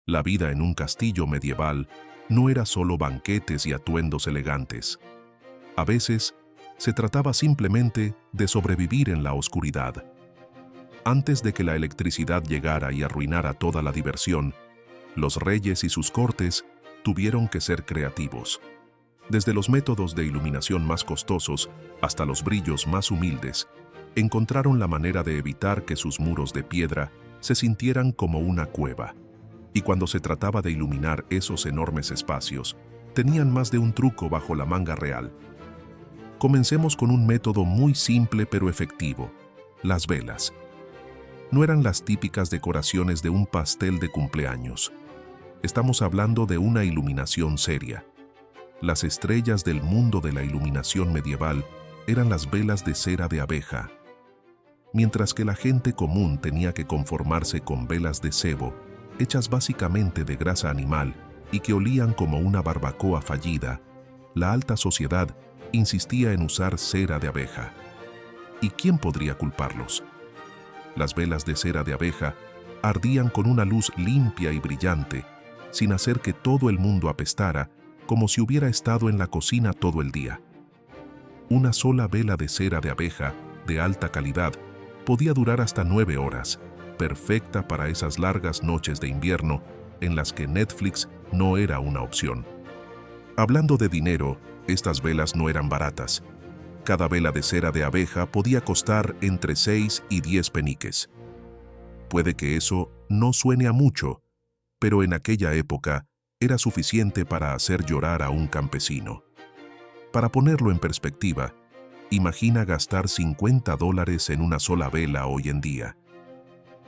La vida en un castillo medieval no era solo banquetes y atuendos elegantes. A veces, se trataba simplemente de sobrevivir en la oscuridad. Antes de que la electricidad llegara y arruinara toda la diversión, los reyes y sus cortes tuvieron que ser creativos. Desde los métodos de iluminación más costosos hasta los brillos más humildes, encontraron la manera de evitar que sus muros de piedra se sintieran como una cueva. Y cuando se trataba de iluminar esos enormes espacios, tenían más de un truco bajo la manga real. Comencemos con un método muy simple pero efectivo: las velas. No eran las típicas decoraciones de un pastel de cumpleaños. Estamos hablando de una iluminación seria. Las estrellas del mundo de la iluminación medieval eran las velas de cera de abeja. Mientras que la gente común tenía que conformarse con velas de cebo, hechas básicamente de grasa animal y que olían como una barbacoa fallida, la alta sociedad insistía en usar cera de abeja. ¿Y quién podría culparlos? Las velas de cera de abeja ardían con una luz limpia y brillante, sin hacer que todo el mundo apestara, como si hubiera estado en la cocina todo el día. Una sola vela de cera de abeja, de alta calidad, podía durar hasta 9 horas, perfecta para esas largas noches de invierno en las que Netflix no era una opción. Hablando de dinero, estas velas no eran baratas. Cada vela de cera de abeja podía costar entre 6 y 10 peniques. Puede que eso no suene a mucho, pero en aquella época era suficiente para hacer llorar a un campesino. Para ponerlo en perspectiva, imagina gastar $50 en una sola vela hoy en día.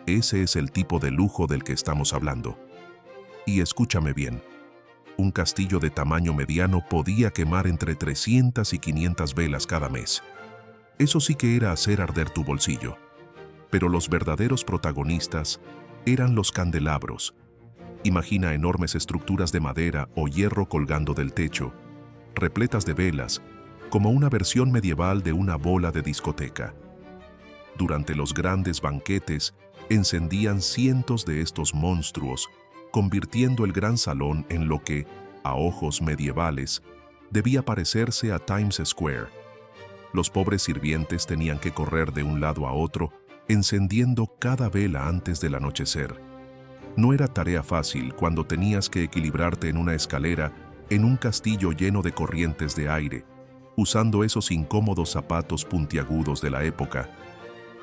Ese es el tipo de lujo del que estamos hablando. Y escúchame bien, un castillo de tamaño mediano podía quemar entre 300 y 500 velas cada mes. Eso sí que era hacer arder tu bolsillo. Pero los verdaderos protagonistas eran los candelabros. Imagina enormes estructuras de madera o hierro colgando del techo, repletas de velas, como una versión medieval de una bola de discoteca. Durante los grandes banquetes, encendían cientos de estos monstruos, convirtiendo el gran salón en lo que, a ojos medievales, debía parecerse a Times Square. Los pobres sirvientes tenían que correr de un lado a otro, encendiendo cada vela antes del anochecer. No era tarea fácil cuando tenías que equilibrarte en una escalera en un castillo lleno de corrientes de aire, usando esos incómodos zapatos puntiagudos de la época.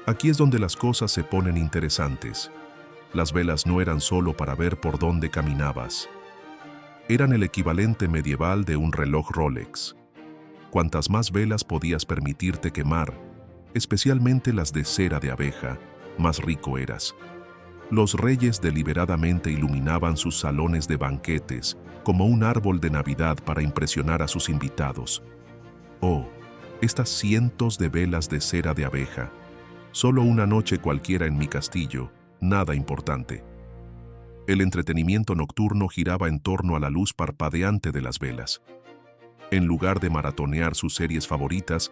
Aquí es donde las cosas se ponen interesantes. Las velas no eran solo para ver por dónde caminabas. Eran el equivalente medieval de un reloj Rolex. Cuantas más velas podías permitirte quemar, especialmente las de cera de abeja, más rico eras. Los reyes deliberadamente iluminaban sus salones de banquetes como un árbol de Navidad para impresionar a sus invitados. Oh, estas cientos de velas de cera de abeja. Solo una noche cualquiera en mi castillo, nada importante. El entretenimiento nocturno giraba en torno a la luz parpadeante de las velas. En lugar de maratonear sus series favoritas,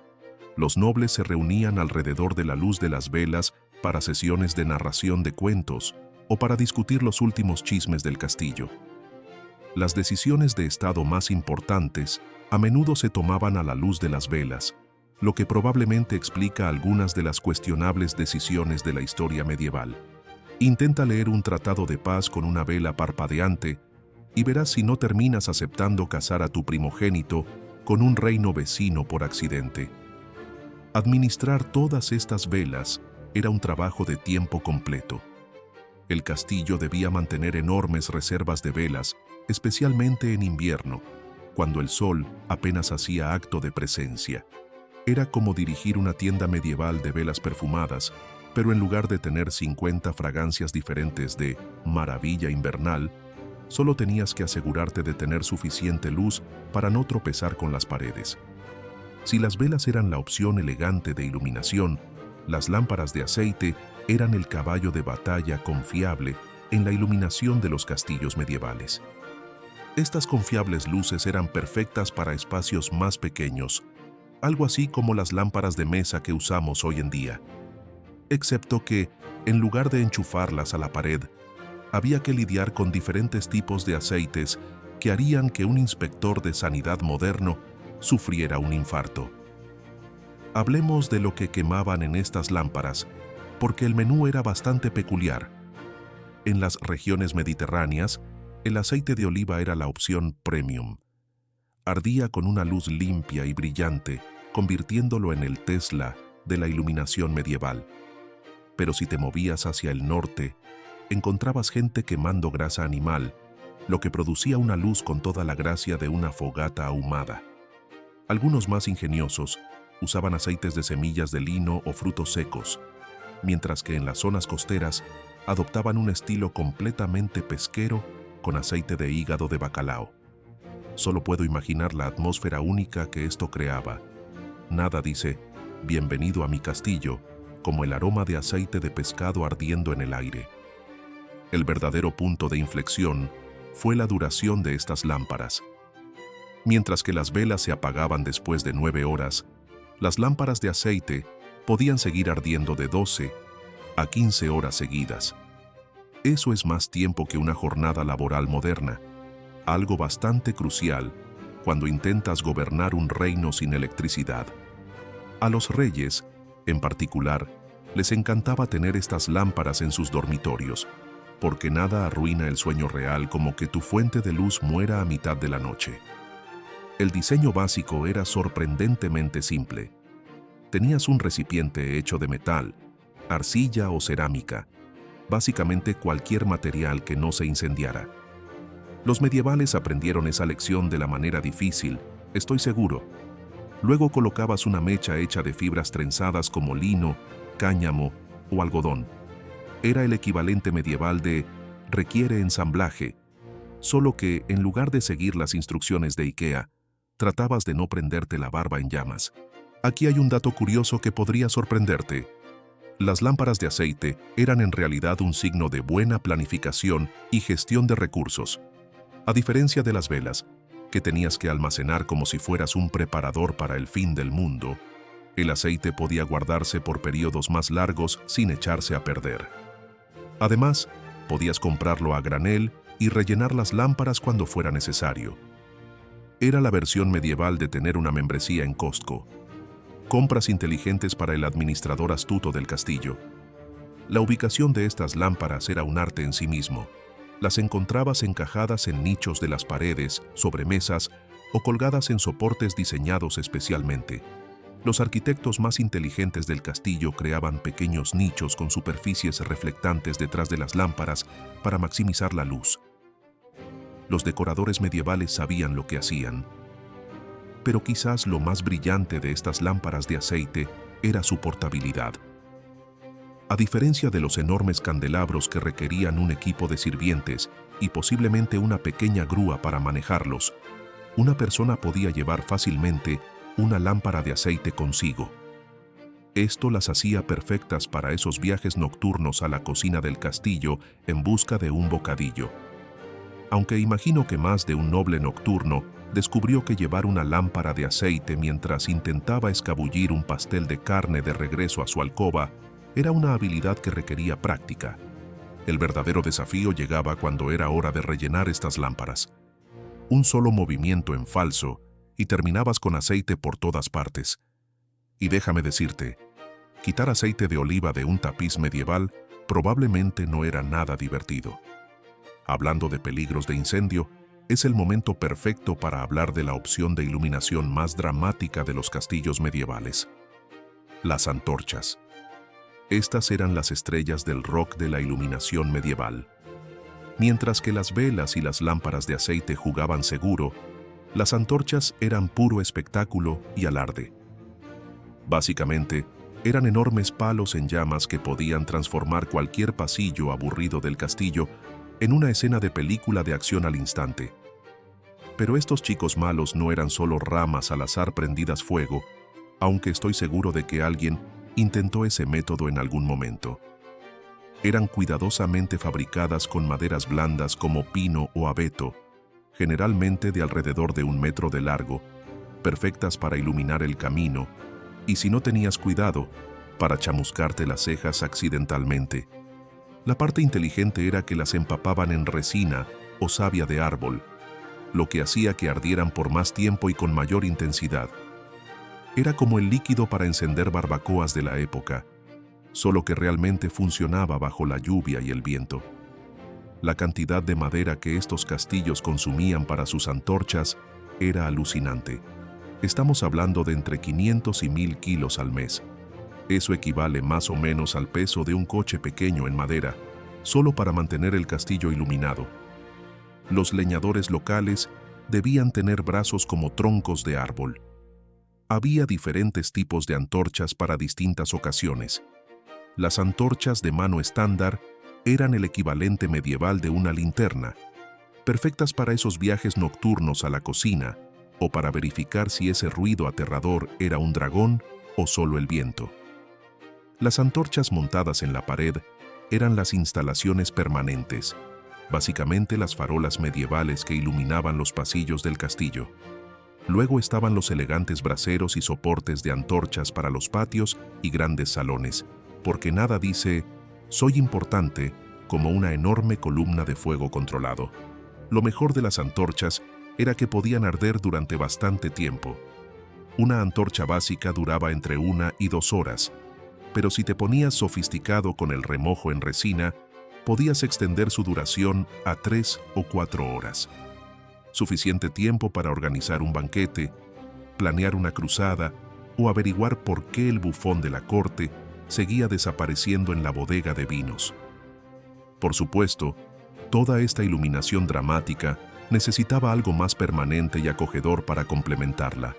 los nobles se reunían alrededor de la luz de las velas para sesiones de narración de cuentos o para discutir los últimos chismes del castillo. Las decisiones de estado más importantes a menudo se tomaban a la luz de las velas, lo que probablemente explica algunas de las cuestionables decisiones de la historia medieval. Intenta leer un tratado de paz con una vela parpadeante y verás si no terminas aceptando casar a tu primogénito con un reino vecino por accidente. Administrar todas estas velas era un trabajo de tiempo completo. El castillo debía mantener enormes reservas de velas, especialmente en invierno, cuando el sol apenas hacía acto de presencia. Era como dirigir una tienda medieval de velas perfumadas, pero en lugar de tener 50 fragancias diferentes de maravilla invernal, solo tenías que asegurarte de tener suficiente luz para no tropezar con las paredes. Si las velas eran la opción elegante de iluminación, las lámparas de aceite eran el caballo de batalla confiable en la iluminación de los castillos medievales. Estas confiables luces eran perfectas para espacios más pequeños, algo así como las lámparas de mesa que usamos hoy en día. Excepto que, en lugar de enchufarlas a la pared, había que lidiar con diferentes tipos de aceites que harían que un inspector de sanidad moderno sufriera un infarto. Hablemos de lo que quemaban en estas lámparas, porque el menú era bastante peculiar. En las regiones mediterráneas, el aceite de oliva era la opción premium. Ardía con una luz limpia y brillante, convirtiéndolo en el Tesla de la iluminación medieval. Pero si te movías hacia el norte, encontrabas gente quemando grasa animal, lo que producía una luz con toda la gracia de una fogata ahumada. Algunos más ingeniosos usaban aceites de semillas de lino o frutos secos, mientras que en las zonas costeras adoptaban un estilo completamente pesquero con aceite de hígado de bacalao. Solo puedo imaginar la atmósfera única que esto creaba. Nada dice, bienvenido a mi castillo, como el aroma de aceite de pescado ardiendo en el aire. El verdadero punto de inflexión fue la duración de estas lámparas. Mientras que las velas se apagaban después de 9 horas, las lámparas de aceite podían seguir ardiendo de 12 a 15 horas seguidas. Eso es más tiempo que una jornada laboral moderna, algo bastante crucial cuando intentas gobernar un reino sin electricidad. A los reyes, en particular, les encantaba tener estas lámparas en sus dormitorios, porque nada arruina el sueño real como que tu fuente de luz muera a mitad de la noche. El diseño básico era sorprendentemente simple. Tenías un recipiente hecho de metal, arcilla o cerámica, básicamente cualquier material que no se incendiara. Los medievales aprendieron esa lección de la manera difícil, estoy seguro. Luego colocabas una mecha hecha de fibras trenzadas como lino, cáñamo o algodón. Era el equivalente medieval de requiere ensamblaje, solo que en lugar de seguir las instrucciones de IKEA, tratabas de no prenderte la barba en llamas. Aquí hay un dato curioso que podría sorprenderte. Las lámparas de aceite eran en realidad un signo de buena planificación y gestión de recursos. A diferencia de las velas, que tenías que almacenar como si fueras un preparador para el fin del mundo, el aceite podía guardarse por periodos más largos sin echarse a perder. Además, podías comprarlo a granel y rellenar las lámparas cuando fuera necesario. Era la versión medieval de tener una membresía en Costco. Compras inteligentes para el administrador astuto del castillo. La ubicación de estas lámparas era un arte en sí mismo. Las encontrabas encajadas en nichos de las paredes, sobre mesas o colgadas en soportes diseñados especialmente. Los arquitectos más inteligentes del castillo creaban pequeños nichos con superficies reflectantes detrás de las lámparas para maximizar la luz. Los decoradores medievales sabían lo que hacían. Pero quizás lo más brillante de estas lámparas de aceite era su portabilidad. A diferencia de los enormes candelabros que requerían un equipo de sirvientes y posiblemente una pequeña grúa para manejarlos, una persona podía llevar fácilmente una lámpara de aceite consigo. Esto las hacía perfectas para esos viajes nocturnos a la cocina del castillo en busca de un bocadillo. Aunque imagino que más de un noble nocturno descubrió que llevar una lámpara de aceite mientras intentaba escabullir un pastel de carne de regreso a su alcoba era una habilidad que requería práctica. El verdadero desafío llegaba cuando era hora de rellenar estas lámparas. Un solo movimiento en falso y terminabas con aceite por todas partes. Y déjame decirte, quitar aceite de oliva de un tapiz medieval probablemente no era nada divertido. Hablando de peligros de incendio, es el momento perfecto para hablar de la opción de iluminación más dramática de los castillos medievales: las antorchas. Estas eran las estrellas del rock de la iluminación medieval. Mientras que las velas y las lámparas de aceite jugaban seguro, las antorchas eran puro espectáculo y alarde. Básicamente, eran enormes palos en llamas que podían transformar cualquier pasillo aburrido del castillo en una escena de película de acción al instante. Pero estos chicos malos no eran solo ramas al azar prendidas fuego, aunque estoy seguro de que alguien intentó ese método en algún momento. Eran cuidadosamente fabricadas con maderas blandas como pino o abeto, generalmente de alrededor de 1 metro de largo, perfectas para iluminar el camino, y si no tenías cuidado, para chamuscarte las cejas accidentalmente. La parte inteligente era que las empapaban en resina o savia de árbol, lo que hacía que ardieran por más tiempo y con mayor intensidad. Era como el líquido para encender barbacoas de la época, solo que realmente funcionaba bajo la lluvia y el viento. La cantidad de madera que estos castillos consumían para sus antorchas era alucinante. Estamos hablando de entre 500 y 1000 kilos al mes. Eso equivale más o menos al peso de un coche pequeño en madera, solo para mantener el castillo iluminado. Los leñadores locales debían tener brazos como troncos de árbol. Había diferentes tipos de antorchas para distintas ocasiones. Las antorchas de mano estándar eran el equivalente medieval de una linterna, perfectas para esos viajes nocturnos a la cocina o para verificar si ese ruido aterrador era un dragón o solo el viento. Las antorchas montadas en la pared eran las instalaciones permanentes, básicamente las farolas medievales que iluminaban los pasillos del castillo. Luego estaban los elegantes braseros y soportes de antorchas para los patios y grandes salones, porque nada dice «soy importante» como una enorme columna de fuego controlado. Lo mejor de las antorchas era que podían arder durante bastante tiempo. Una antorcha básica duraba entre 1 y 2 horas, pero si te ponías sofisticado con el remojo en resina, podías extender su duración a 3 o 4 horas. Suficiente tiempo para organizar un banquete, planear una cruzada o averiguar por qué el bufón de la corte seguía desapareciendo en la bodega de vinos. Por supuesto, toda esta iluminación dramática necesitaba algo más permanente y acogedor para complementarla.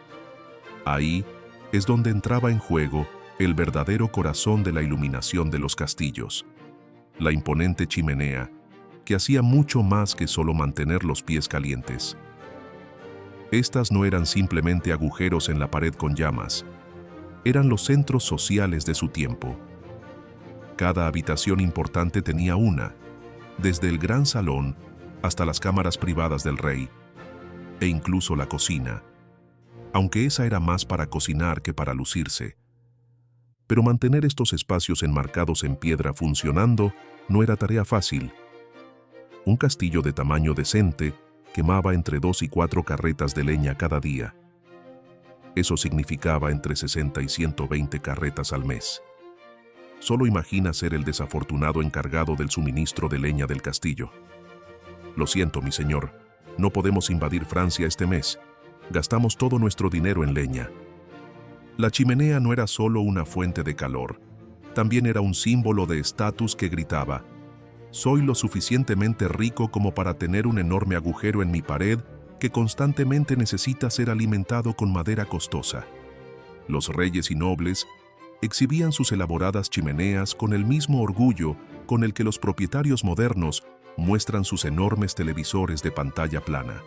Ahí es donde entraba en juego el verdadero corazón de la iluminación de los castillos, la imponente chimenea, que hacía mucho más que solo mantener los pies calientes. Estas no eran simplemente agujeros en la pared con llamas, eran los centros sociales de su tiempo. Cada habitación importante tenía una, desde el gran salón hasta las cámaras privadas del rey, e incluso la cocina, aunque esa era más para cocinar que para lucirse. Pero mantener estos espacios enmarcados en piedra funcionando no era tarea fácil. Un castillo de tamaño decente quemaba entre 2 y 4 carretas de leña cada día. Eso significaba entre 60 y 120 carretas al mes. Solo imagina ser el desafortunado encargado del suministro de leña del castillo. Lo siento, mi señor, no podemos invadir Francia este mes. Gastamos todo nuestro dinero en leña. La chimenea no era solo una fuente de calor, también era un símbolo de estatus que gritaba: «Soy lo suficientemente rico como para tener un enorme agujero en mi pared que constantemente necesita ser alimentado con madera costosa». Los reyes y nobles exhibían sus elaboradas chimeneas con el mismo orgullo con el que los propietarios modernos muestran sus enormes televisores de pantalla plana.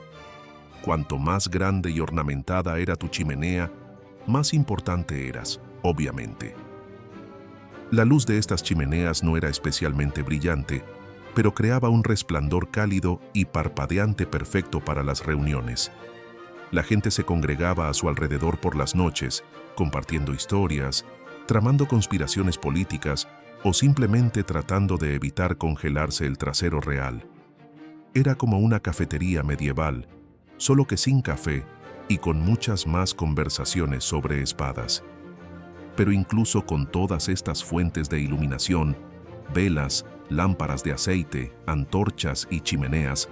Cuanto más grande y ornamentada era tu chimenea, más importante eras, obviamente. La luz de estas chimeneas no era especialmente brillante, pero creaba un resplandor cálido y parpadeante perfecto para las reuniones. La gente se congregaba a su alrededor por las noches, compartiendo historias, tramando conspiraciones políticas o simplemente tratando de evitar congelarse el trasero real. Era como una cafetería medieval, solo que sin café y con muchas más conversaciones sobre espadas. Pero incluso con todas estas fuentes de iluminación, velas, lámparas de aceite, antorchas y chimeneas,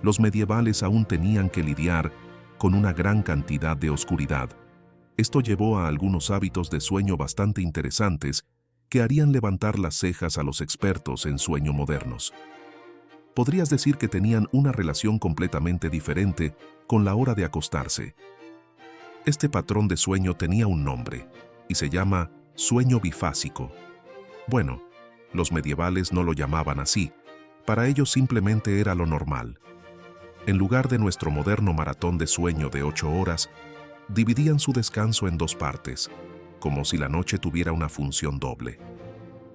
los medievales aún tenían que lidiar con una gran cantidad de oscuridad. Esto llevó a algunos hábitos de sueño bastante interesantes que harían levantar las cejas a los expertos en sueño modernos. Podrías decir que tenían una relación completamente diferente con la hora de acostarse. Este patrón de sueño tenía un nombre, y se llama sueño bifásico. Bueno, los medievales no lo llamaban así, para ellos simplemente era lo normal. En lugar de nuestro moderno maratón de sueño de 8 horas, dividían su descanso en 2 partes, como si la noche tuviera una función doble.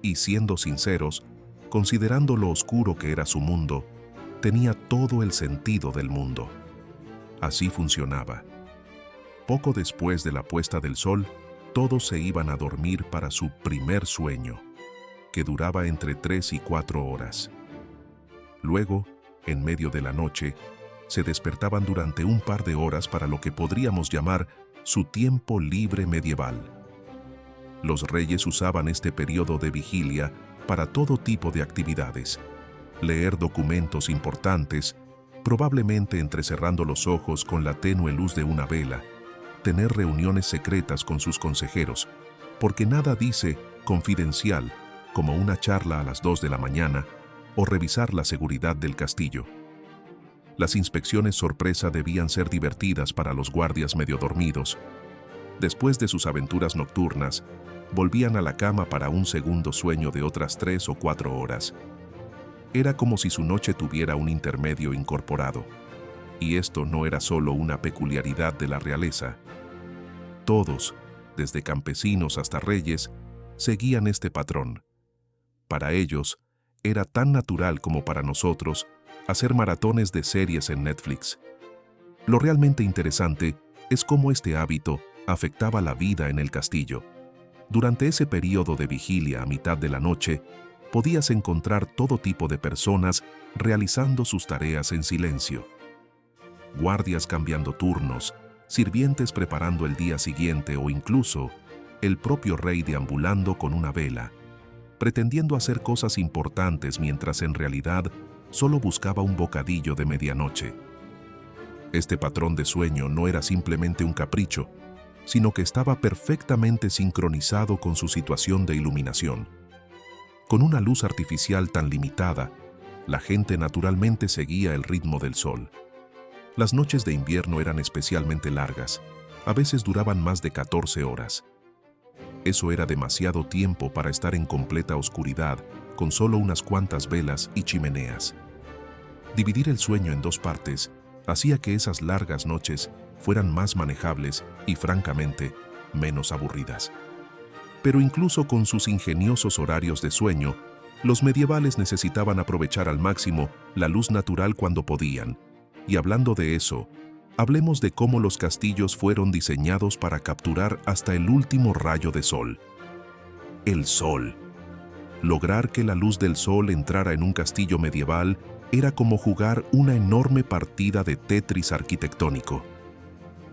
Y siendo sinceros, considerando lo oscuro que era su mundo, tenía todo el sentido del mundo. Así funcionaba. Poco después de la puesta del sol, todos se iban a dormir para su primer sueño, que duraba entre 3 y 4 horas. Luego, en medio de la noche, se despertaban durante un par de horas para lo que podríamos llamar su tiempo libre medieval. Los reyes usaban este periodo de vigilia para todo tipo de actividades: leer documentos importantes, probablemente entrecerrando los ojos con la tenue luz de una vela, tener reuniones secretas con sus consejeros, porque nada dice confidencial como una charla a las 2 de la mañana, o revisar la seguridad del castillo. Las inspecciones sorpresa debían ser divertidas para los guardias medio dormidos. Después de sus aventuras nocturnas, volvían a la cama para un segundo sueño de otras 3 o 4 horas. Era como si su noche tuviera un intermedio incorporado. Y esto no era solo una peculiaridad de la realeza. Todos, desde campesinos hasta reyes, seguían este patrón. Para ellos, era tan natural como para nosotros hacer maratones de series en Netflix. Lo realmente interesante es cómo este hábito afectaba la vida en el castillo. Durante ese periodo de vigilia a mitad de la noche, podías encontrar todo tipo de personas realizando sus tareas en silencio. Guardias cambiando turnos, sirvientes preparando el día siguiente o incluso el propio rey deambulando con una vela, pretendiendo hacer cosas importantes mientras en realidad solo buscaba un bocadillo de medianoche. Este patrón de sueño no era simplemente un capricho, sino que estaba perfectamente sincronizado con su situación de iluminación. Con una luz artificial tan limitada, la gente naturalmente seguía el ritmo del sol. Las noches de invierno eran especialmente largas, a veces duraban más de 14 horas. Eso era demasiado tiempo para estar en completa oscuridad, con solo unas cuantas velas y chimeneas. Dividir el sueño en 2 partes hacía que esas largas noches fueran más manejables y, francamente, menos aburridas. Pero incluso con sus ingeniosos horarios de sueño, los medievales necesitaban aprovechar al máximo la luz natural cuando podían. Y hablando de eso, hablemos de cómo los castillos fueron diseñados para capturar hasta el último rayo de sol. El sol. Lograr que la luz del sol entrara en un castillo medieval era como jugar una enorme partida de Tetris arquitectónico.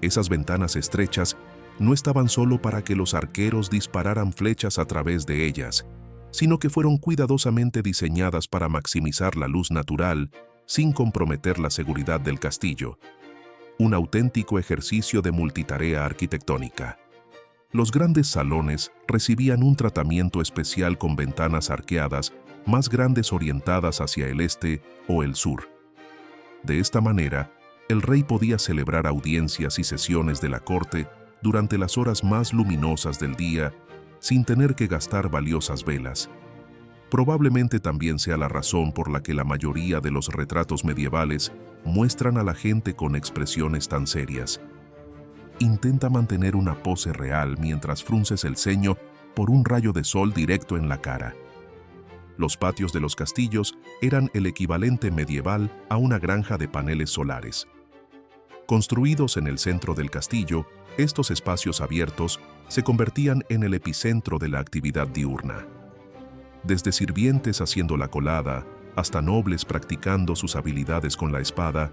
Esas ventanas estrechas no estaban solo para que los arqueros dispararan flechas a través de ellas, sino que fueron cuidadosamente diseñadas para maximizar la luz natural sin comprometer la seguridad del castillo. Un auténtico ejercicio de multitarea arquitectónica. Los grandes salones recibían un tratamiento especial con ventanas arqueadas más grandes orientadas hacia el este o el sur. De esta manera, el rey podía celebrar audiencias y sesiones de la corte durante las horas más luminosas del día sin tener que gastar valiosas velas. Probablemente también sea la razón por la que la mayoría de los retratos medievales muestran a la gente con expresiones tan serias. Intenta mantener una pose real mientras frunces el ceño por un rayo de sol directo en la cara. Los patios de los castillos eran el equivalente medieval a una granja de paneles solares. Construidos en el centro del castillo, estos espacios abiertos se convertían en el epicentro de la actividad diurna. Desde sirvientes haciendo la colada hasta nobles practicando sus habilidades con la espada,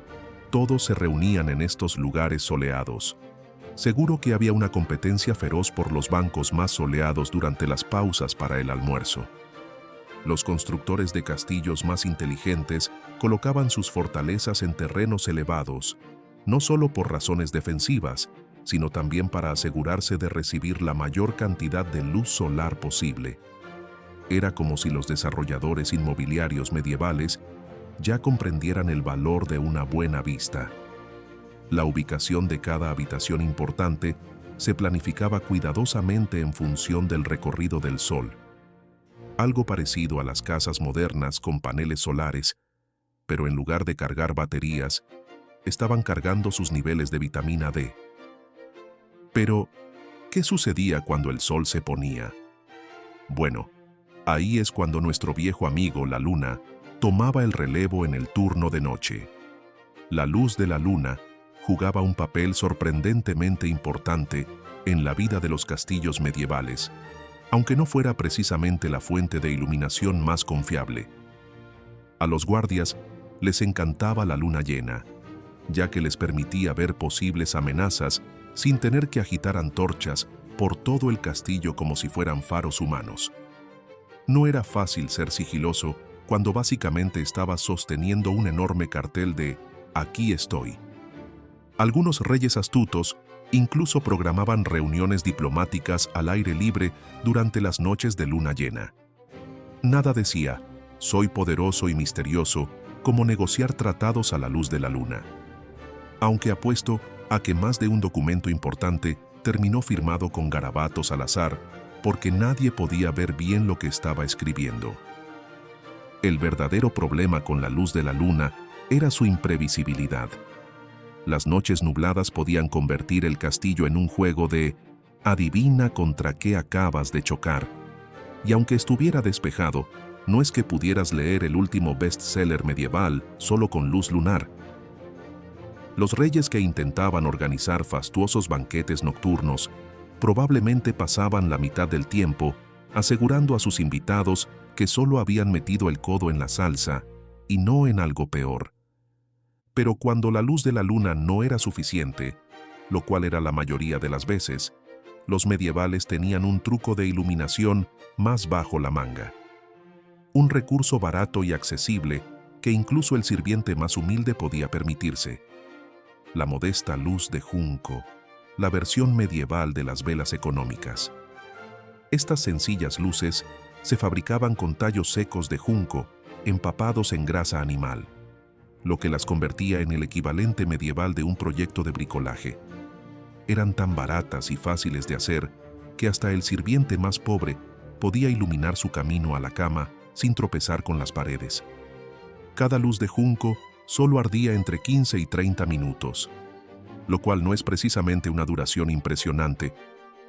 todos se reunían en estos lugares soleados. Seguro que había una competencia feroz por los bancos más soleados durante las pausas para el almuerzo. Los constructores de castillos más inteligentes colocaban sus fortalezas en terrenos elevados, no solo por razones defensivas, sino también para asegurarse de recibir la mayor cantidad de luz solar posible. Era como si los desarrolladores inmobiliarios medievales ya comprendieran el valor de una buena vista. La ubicación de cada habitación importante se planificaba cuidadosamente en función del recorrido del sol. Algo parecido a las casas modernas con paneles solares, pero en lugar de cargar baterías, estaban cargando sus niveles de vitamina D. Pero, ¿qué sucedía cuando el sol se ponía? Bueno, ahí es cuando nuestro viejo amigo, la luna, tomaba el relevo en el turno de noche. La luz de la luna jugaba un papel sorprendentemente importante en la vida de los castillos medievales, aunque no fuera precisamente la fuente de iluminación más confiable. A los guardias les encantaba la luna llena, ya que les permitía ver posibles amenazas sin tener que agitar antorchas por todo el castillo como si fueran faros humanos. No era fácil ser sigiloso cuando básicamente estabas sosteniendo un enorme cartel de «Aquí estoy». Algunos reyes astutos incluso programaban reuniones diplomáticas al aire libre durante las noches de luna llena. Nada decía «Soy poderoso y misterioso» como negociar tratados a la luz de la luna. Aunque apuesto a que más de un documento importante terminó firmado con garabatos al azar, porque nadie podía ver bien lo que estaba escribiendo. El verdadero problema con la luz de la luna era su imprevisibilidad. Las noches nubladas podían convertir el castillo en un juego de «adivina contra qué acabas de chocar». Y aunque estuviera despejado, no es que pudieras leer el último bestseller medieval solo con luz lunar. Los reyes que intentaban organizar fastuosos banquetes nocturnos probablemente pasaban la mitad del tiempo asegurando a sus invitados que solo habían metido el codo en la salsa y no en algo peor. Pero cuando la luz de la luna no era suficiente, lo cual era la mayoría de las veces, los medievales tenían un truco de iluminación más bajo la manga. Un recurso barato y accesible que incluso el sirviente más humilde podía permitirse. La modesta luz de junco, la versión medieval de las velas económicas. Estas sencillas luces se fabricaban con tallos secos de junco empapados en grasa animal, lo que las convertía en el equivalente medieval de un proyecto de bricolaje. Eran tan baratas y fáciles de hacer que hasta el sirviente más pobre podía iluminar su camino a la cama sin tropezar con las paredes. Cada luz de junco solo ardía entre 15 y 30 minutos, lo cual no es precisamente una duración impresionante,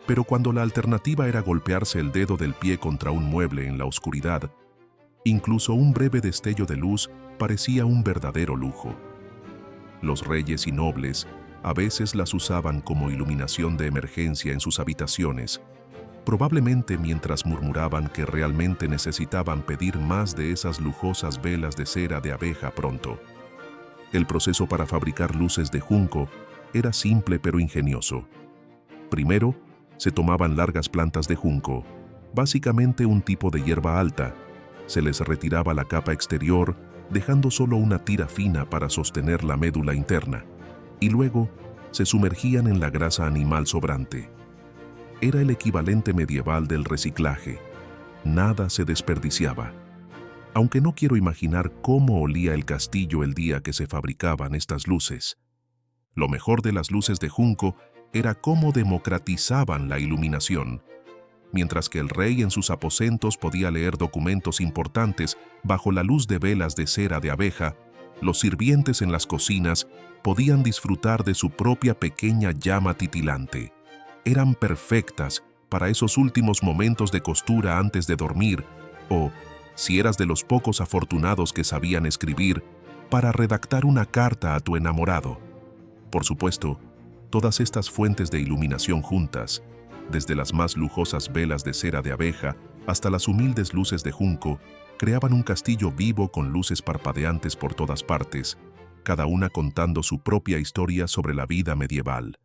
pero cuando la alternativa era golpearse el dedo del pie contra un mueble en la oscuridad, incluso un breve destello de luz parecía un verdadero lujo. Los reyes y nobles a veces las usaban como iluminación de emergencia en sus habitaciones, probablemente mientras murmuraban que realmente necesitaban pedir más de esas lujosas velas de cera de abeja pronto. El proceso para fabricar luces de junco era simple pero ingenioso. Primero, se tomaban largas plantas de junco, básicamente un tipo de hierba alta. Se les retiraba la capa exterior, dejando solo una tira fina para sostener la médula interna, y luego se sumergían en la grasa animal sobrante. Era el equivalente medieval del reciclaje. Nada se desperdiciaba. Aunque no quiero imaginar cómo olía el castillo el día que se fabricaban estas luces. Lo mejor de las luces de junco era cómo democratizaban la iluminación. Mientras que el rey en sus aposentos podía leer documentos importantes bajo la luz de velas de cera de abeja, los sirvientes en las cocinas podían disfrutar de su propia pequeña llama titilante. Eran perfectas para esos últimos momentos de costura antes de dormir o, si eras de los pocos afortunados que sabían escribir, para redactar una carta a tu enamorado. Por supuesto, todas estas fuentes de iluminación juntas, desde las más lujosas velas de cera de abeja hasta las humildes luces de junco, creaban un castillo vivo con luces parpadeantes por todas partes, cada una contando su propia historia sobre la vida medieval.